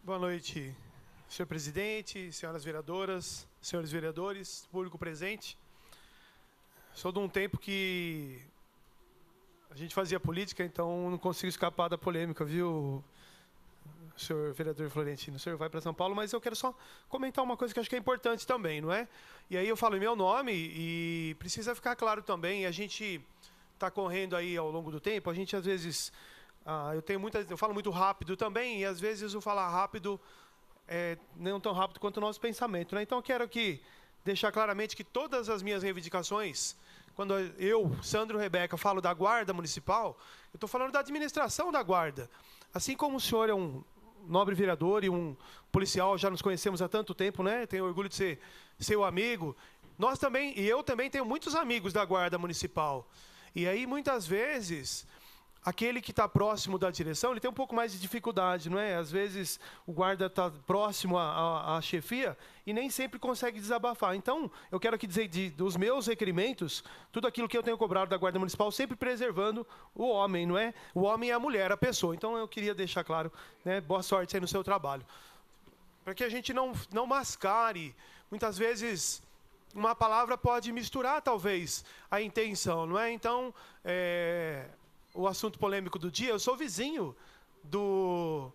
Boa noite, senhor presidente, senhoras vereadoras, senhores vereadores, público presente. Sou de um tempo que a gente fazia política, então não consigo escapar da polêmica, viu, senhor vereador Florentino? O senhor vai para São Paulo, mas eu quero só comentar uma coisa que acho que é importante também, não é? E aí eu falo em meu nome e precisa ficar claro também, a gente está correndo aí ao longo do tempo, a gente às vezes... eu falo muito rápido também, e às vezes o falar rápido é não tão rápido quanto o nosso pensamento, né? Então eu quero aqui deixar claramente que todas as minhas reivindicações, quando eu, Sandro Rebeca, falo da Guarda Municipal, eu estou falando da administração da Guarda. Assim como o senhor é um nobre vereador e um policial, já nos conhecemos há tanto tempo, né? Tenho orgulho de ser seu amigo. Nós também, e eu também tenho muitos amigos da Guarda Municipal. E aí, muitas vezes... aquele que está próximo da direção, ele tem um pouco mais de dificuldade, não é? Às vezes o guarda está próximo à chefia e nem sempre consegue desabafar. Então, eu quero aqui dizer dos meus requerimentos, tudo aquilo que eu tenho cobrado da Guarda Municipal, sempre preservando o homem, não é? O homem e a mulher, a pessoa. Então, eu queria deixar claro, né? Boa sorte aí no seu trabalho. Para que a gente não mascare, muitas vezes... uma palavra pode misturar, talvez, a intenção, não é? Então, o assunto polêmico do dia, eu sou vizinho do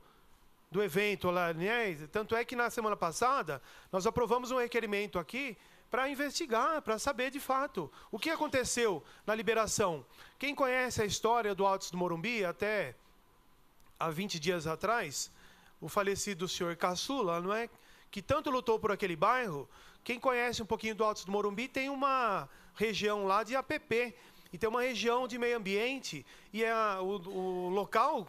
evento lá, né? Tanto é que na semana passada nós aprovamos um requerimento aqui para investigar, para saber de fato o que aconteceu na liberação. Quem conhece a história do Altos do Morumbi, até há 20 dias atrás, o falecido senhor Caçula, não é? Que tanto lutou por aquele bairro. Quem conhece um pouquinho do Altos do Morumbi tem uma região lá de APP, e tem uma região de meio ambiente, e o local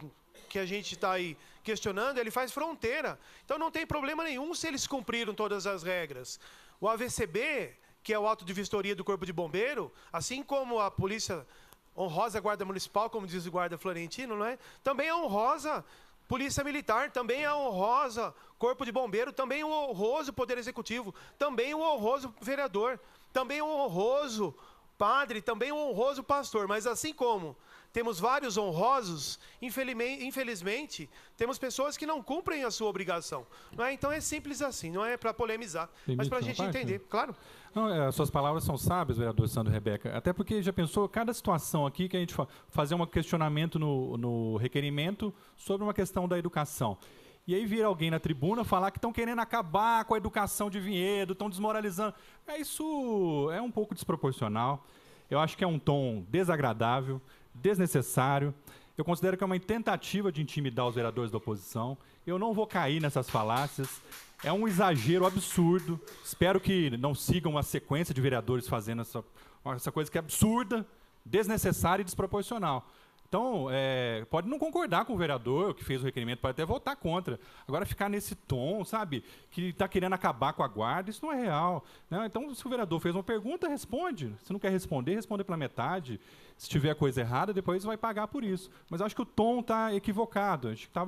que a gente está aí questionando, ele faz fronteira. Então não tem problema nenhum se eles cumpriram todas as regras. O AVCB, que é o auto de vistoria do Corpo de Bombeiro, assim como a Polícia Honrosa Guarda Municipal, como diz o guarda Florentino, não é? Também é honrosa Polícia Militar, também é honrosa Corpo de Bombeiro, também o honroso Poder Executivo, também o honroso vereador, também o honroso padre, também um honroso pastor. Mas assim como temos vários honrosos, infelizmente, temos pessoas que não cumprem a sua obrigação. Não é? Então é simples assim, não é para polemizar, mas para a gente entender, claro. Não, suas palavras são sábias, vereador Sandro Rebeca, até porque já pensou cada situação aqui que a gente fazer um questionamento no requerimento sobre uma questão da educação. E aí vir alguém na tribuna falar que estão querendo acabar com a educação de Vinhedo, estão desmoralizando. Isso é um pouco desproporcional. Eu acho que é um tom desagradável, desnecessário. Eu considero que é uma tentativa de intimidar os vereadores da oposição. Eu não vou cair nessas falácias. É um exagero absurdo. Espero que não sigam uma sequência de vereadores fazendo essa coisa que é absurda, desnecessária e desproporcional. Então, pode não concordar com o vereador que fez o requerimento, pode até votar contra. Agora, ficar nesse tom, sabe, que está querendo acabar com a guarda, isso não é real. Né? Então, se o vereador fez uma pergunta, responde. Se não quer responder, responde pela metade. Se tiver coisa errada, depois vai pagar por isso. Mas acho que o tom está equivocado, acho que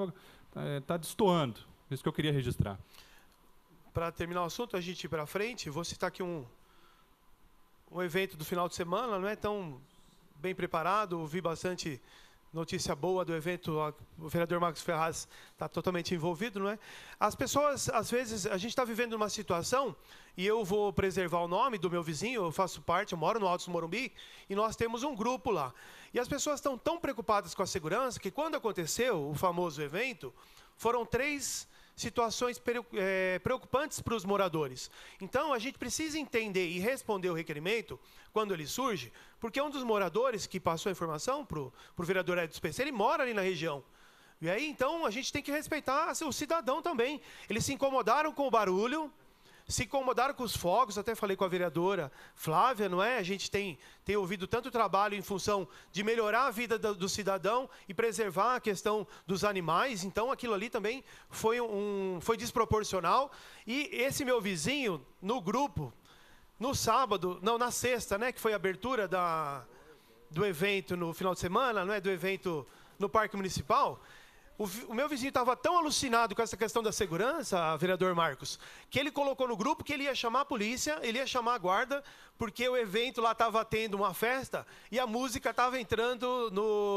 está destoando. Isso que eu queria registrar. Para terminar o assunto, a gente ir para frente, vou citar aqui um evento do final de semana, não é tão... bem preparado, ouvi bastante notícia boa do evento, o vereador Marcos Ferraz está totalmente envolvido, não é? As pessoas, às vezes, a gente está vivendo uma situação, e eu vou preservar o nome do meu vizinho, eu faço parte, eu moro no Altos do Morumbi, e nós temos um grupo lá. E as pessoas estão tão preocupadas com a segurança, que quando aconteceu o famoso evento, foram 3 situações preocupantes para os moradores. Então, a gente precisa entender e responder o requerimento quando ele surge, porque um dos moradores que passou a informação para o vereador Edson PC, ele mora ali na região. E aí, então, a gente tem que respeitar o cidadão também. Eles se incomodaram com o barulho, se incomodaram com os fogos, até falei com a vereadora Flávia, não é? A gente tem ouvido tanto trabalho em função de melhorar a vida do cidadão e preservar a questão dos animais, então aquilo ali também foi desproporcional. E esse meu vizinho, no grupo, no sábado, não, na sexta, né, que foi a abertura do evento no final de semana, não é? Do evento no Parque Municipal, O meu vizinho estava tão alucinado com essa questão da segurança, vereador Marcos, que ele colocou no grupo que ele ia chamar a polícia, ele ia chamar a guarda, porque o evento lá estava tendo uma festa e a música estava entrando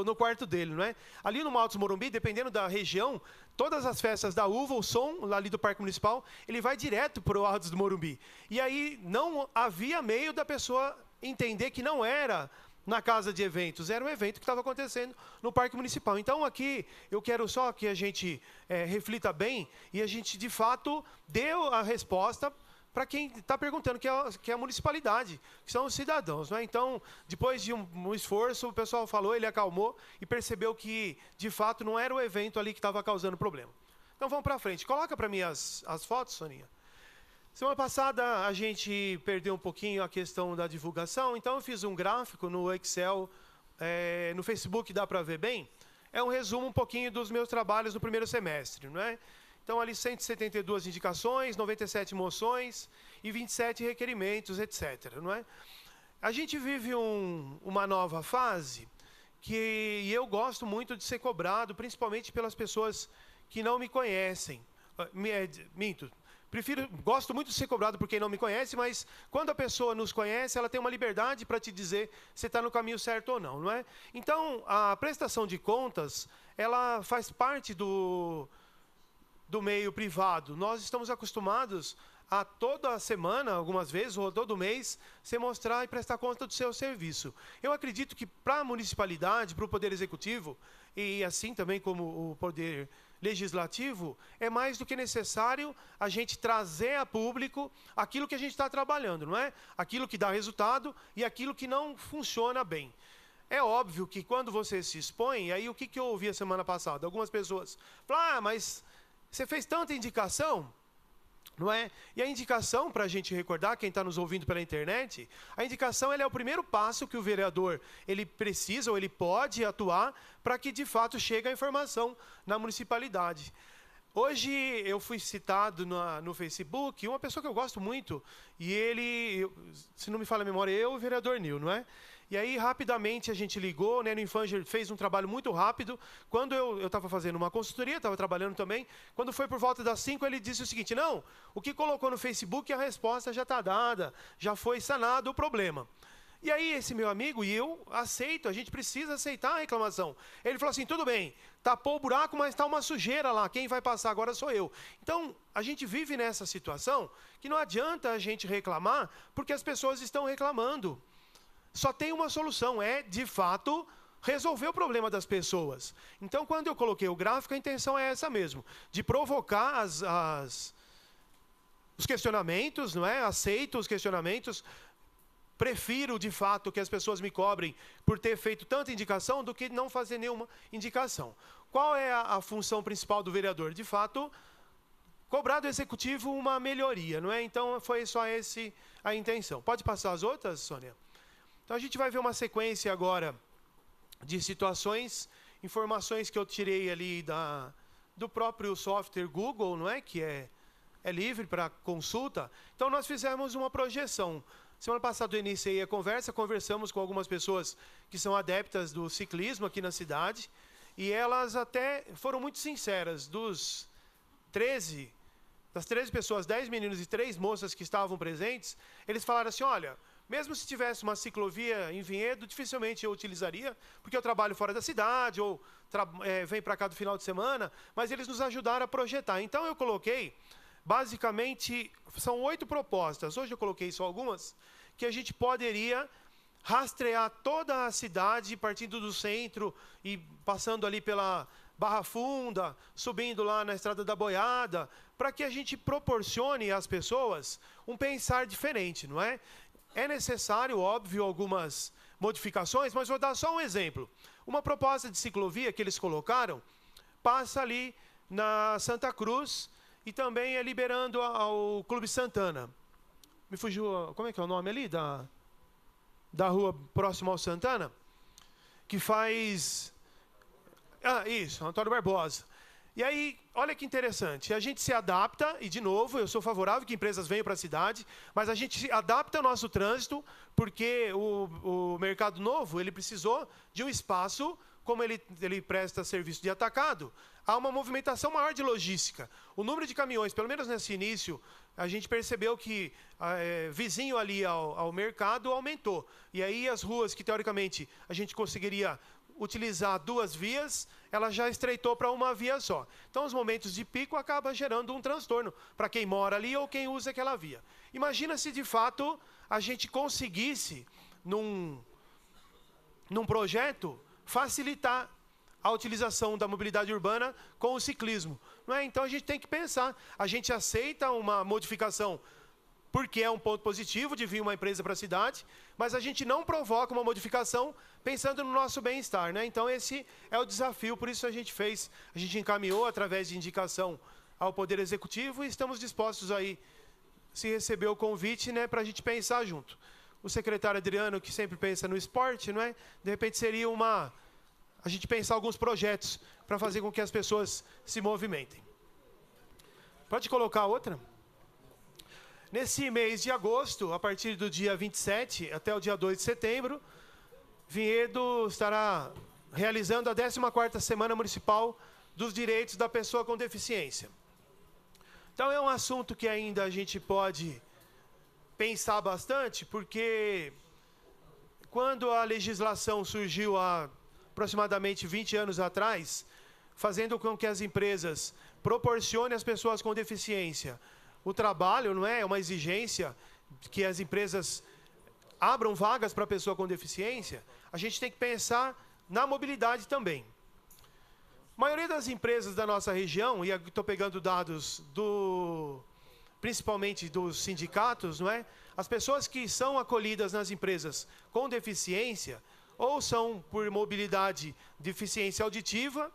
no quarto dele, não é? Ali no Altos Morumbi, dependendo da região, todas as festas da uva, o som ali do Parque Municipal, ele vai direto para o Altos do Morumbi. E aí não havia meio da pessoa entender que não era na casa de eventos, era um evento que estava acontecendo no Parque Municipal. Então, aqui, eu quero só que a gente reflita bem e a gente, de fato, deu a resposta para quem está perguntando, que é a municipalidade, que são os cidadãos, não é? Então, depois de um esforço, o pessoal falou, ele acalmou e percebeu que, de fato, não era o evento ali que estava causando problema. Então, vamos para frente. Coloca para mim as fotos, Soninha. Semana passada, a gente perdeu um pouquinho a questão da divulgação, então eu fiz um gráfico no Excel, no Facebook dá para ver bem. É um resumo um pouquinho dos meus trabalhos no primeiro semestre, não é? Então, ali 172 indicações, 97 moções e 27 requerimentos, etc. Não é? A gente vive uma nova fase que eu gosto muito de ser cobrado, principalmente pelas pessoas que não me conhecem. Minto. Gosto muito de ser cobrado por quem não me conhece, mas quando a pessoa nos conhece, ela tem uma liberdade para te dizer se está no caminho certo ou não, não é? Então, a prestação de contas, ela faz parte do meio privado. Nós estamos acostumados a toda semana, algumas vezes, ou todo mês, se mostrar e prestar conta do seu serviço. Eu acredito que para a municipalidade, para o Poder Executivo, e assim também como o Poder Legislativo, é mais do que necessário a gente trazer a público aquilo que a gente está trabalhando, não é? Aquilo que dá resultado e aquilo que não funciona bem. É óbvio que quando você se expõe, aí o que eu ouvi a semana passada? Algumas pessoas falam, mas você fez tanta indicação, não é? E a indicação, para a gente recordar, quem está nos ouvindo pela internet, a indicação é o primeiro passo que o vereador ele precisa ou ele pode atuar para que, de fato, chegue a informação na municipalidade. Hoje eu fui citado no Facebook, uma pessoa que eu gosto muito, e ele, se não me falha a memória, o vereador Nil, não é? E aí, rapidamente, a gente ligou, né, no Infanger fez um trabalho muito rápido. Quando eu estava fazendo uma consultoria, estava trabalhando também, quando foi por volta das 5, ele disse o seguinte, não, o que colocou no Facebook, a resposta já está dada, já foi sanado o problema. E aí, esse meu amigo, e eu aceito, a gente precisa aceitar a reclamação. Ele falou assim, tudo bem, tapou o buraco, mas está uma sujeira lá, quem vai passar agora sou eu. Então, a gente vive nessa situação que não adianta a gente reclamar, porque as pessoas estão reclamando. Só tem uma solução, de fato, resolver o problema das pessoas. Então, quando eu coloquei o gráfico, a intenção é essa mesmo, de provocar os questionamentos, não é? Aceito os questionamentos, prefiro, de fato, que as pessoas me cobrem por ter feito tanta indicação do que não fazer nenhuma indicação. Qual é a função principal do vereador? De fato, cobrar do executivo uma melhoria, não é? Então, foi só essa a intenção. Pode passar as outras, Sônia? Então, a gente vai ver uma sequência agora de situações, informações que eu tirei ali do próprio software Google, não é? Que é livre para consulta. Então, nós fizemos uma projeção. Semana passada eu iniciei a conversa, conversamos com algumas pessoas que são adeptas do ciclismo aqui na cidade, e elas até foram muito sinceras. Das 13 pessoas, 10 meninos e 3 moças que estavam presentes, eles falaram assim, olha, mesmo se tivesse uma ciclovia em Vinhedo, dificilmente eu utilizaria, porque eu trabalho fora da cidade, ou venho para cá do final de semana, mas eles nos ajudaram a projetar. Então, eu coloquei, basicamente, são 8 propostas, hoje eu coloquei só algumas, que a gente poderia rastrear toda a cidade, partindo do centro e passando ali pela Barra Funda, subindo lá na Estrada da Boiada, para que a gente proporcione às pessoas um pensar diferente, não é? É necessário, óbvio, algumas modificações, mas vou dar só um exemplo. Uma proposta de ciclovia que eles colocaram passa ali na Santa Cruz e também é liberando ao Clube Santana. Me fugiu, como é que é o nome ali da rua próxima ao Santana? Que faz... isso, Antônio Barbosa. E aí, olha que interessante, a gente se adapta, e de novo, eu sou favorável que empresas venham para a cidade, mas a gente adapta o nosso trânsito, porque o Mercado Novo, ele precisou de um espaço como ele presta serviço de atacado, há uma movimentação maior de logística. O número de caminhões, pelo menos nesse início, a gente percebeu que vizinho ali ao mercado aumentou. E aí as ruas que, teoricamente, a gente conseguiria utilizar 2 vias, ela já estreitou para uma via só. Então, os momentos de pico acabam gerando um transtorno para quem mora ali ou quem usa aquela via. Imagina se, de fato, a gente conseguisse, num projeto, facilitar a utilização da mobilidade urbana com o ciclismo. Não é? Então, a gente tem que pensar. A gente aceita uma modificação porque é um ponto positivo de vir uma empresa para a cidade, mas a gente não provoca uma modificação pensando no nosso bem-estar, né? Então, esse é o desafio, por isso a gente encaminhou através de indicação ao Poder Executivo e estamos dispostos aí, se receber o convite, né, para a gente pensar junto. O secretário Adriano, que sempre pensa no esporte, não é? De repente seria a gente pensar alguns projetos para fazer com que as pessoas se movimentem. Pode colocar outra? Nesse mês de agosto, a partir do dia 27 até o dia 2 de setembro, Vinhedo estará realizando a 14ª Semana Municipal dos Direitos da Pessoa com Deficiência. Então, é um assunto que ainda a gente pode pensar bastante, porque quando a legislação surgiu há aproximadamente 20 anos atrás, fazendo com que as empresas proporcionem às pessoas com deficiência o trabalho, não é? É uma exigência que as empresas abram vagas para a pessoa com deficiência, a gente tem que pensar na mobilidade também. A maioria das empresas da nossa região, e estou pegando dados principalmente dos sindicatos, não é? As pessoas que são acolhidas nas empresas com deficiência, ou são por mobilidade, deficiência auditiva,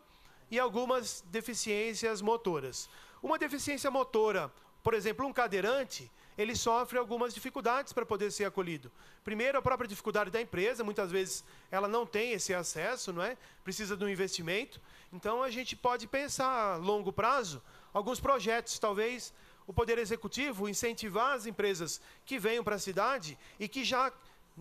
e algumas deficiências motoras. Uma deficiência motora, por exemplo, um cadeirante, ele sofre algumas dificuldades para poder ser acolhido. Primeiro, a própria dificuldade da empresa, muitas vezes ela não tem esse acesso, não é? Precisa de um investimento. Então, a gente pode pensar a longo prazo, alguns projetos, talvez o Poder Executivo incentivar as empresas que venham para a cidade e que já,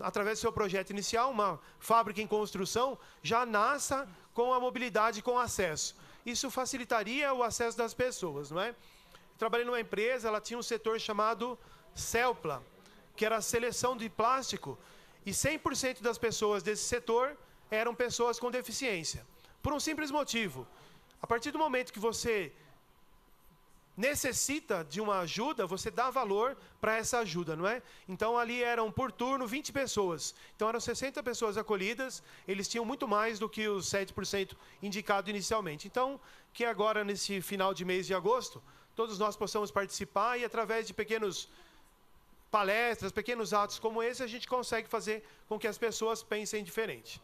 através do seu projeto inicial, uma fábrica em construção, já nasça com a mobilidade, com acesso. Isso facilitaria o acesso das pessoas, não é? Trabalhei numa empresa, ela tinha um setor chamado CELPLA, que era a seleção de plástico, e 100% das pessoas desse setor eram pessoas com deficiência. Por um simples motivo. A partir do momento que você necessita de uma ajuda, você dá valor para essa ajuda, não é? Então, ali eram, por turno, 20 pessoas. Então, eram 60 pessoas acolhidas, eles tinham muito mais do que os 7% indicado inicialmente. Então, que agora, nesse final de mês de agosto, todos nós possamos participar e, através de pequenos palestras, pequenos atos como esse, a gente consegue fazer com que as pessoas pensem diferente.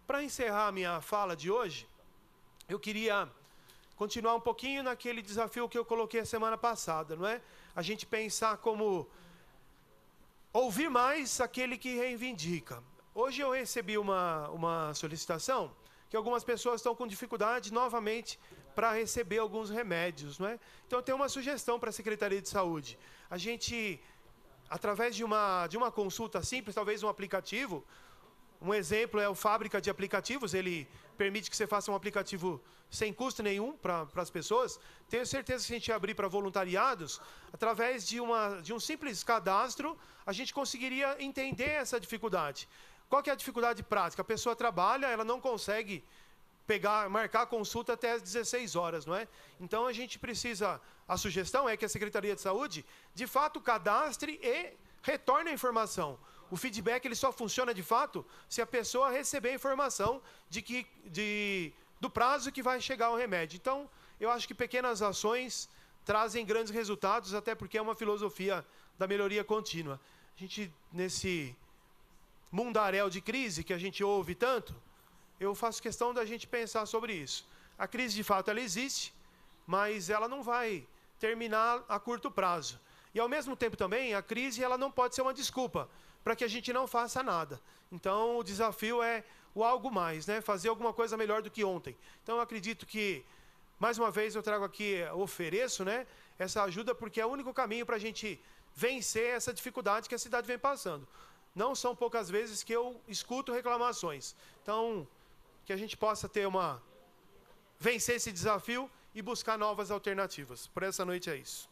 Para encerrar a minha fala de hoje, eu queria continuar um pouquinho naquele desafio que eu coloquei a semana passada, não é? A gente pensar como ouvir mais aquele que reivindica. Hoje eu recebi uma solicitação que algumas pessoas estão com dificuldade novamente para receber alguns remédios, não é? Então, eu tenho uma sugestão para a Secretaria de Saúde. A gente, através de uma consulta simples, talvez um aplicativo, um exemplo é o Fábrica de Aplicativos, ele permite que você faça um aplicativo sem custo nenhum para as pessoas. Tenho certeza que se a gente abrir para voluntariados, através de um simples cadastro, a gente conseguiria entender essa dificuldade. Qual que é a dificuldade prática? A pessoa trabalha, ela não consegue marcar a consulta até às 16 horas, não é? Então, a gente precisa... A sugestão é que a Secretaria de Saúde, de fato, cadastre e retorne a informação. O feedback ele só funciona, de fato, se a pessoa receber a informação do prazo que vai chegar o remédio. Então, eu acho que pequenas ações trazem grandes resultados, até porque é uma filosofia da melhoria contínua. A gente, nesse mundaréu de crise que a gente ouve tanto, eu faço questão da gente pensar sobre isso. A crise, de fato, ela existe, mas ela não vai terminar a curto prazo. E, ao mesmo tempo, também, a crise ela não pode ser uma desculpa para que a gente não faça nada. Então, o desafio é o algo mais, né? Fazer alguma coisa melhor do que ontem. Então, eu acredito que, mais uma vez, eu trago aqui, ofereço, né, essa ajuda, porque é o único caminho para a gente vencer essa dificuldade que a cidade vem passando. não são poucas vezes que eu escuto reclamações. Então, que a gente possa vencer esse desafio e buscar novas alternativas. Por essa noite é isso.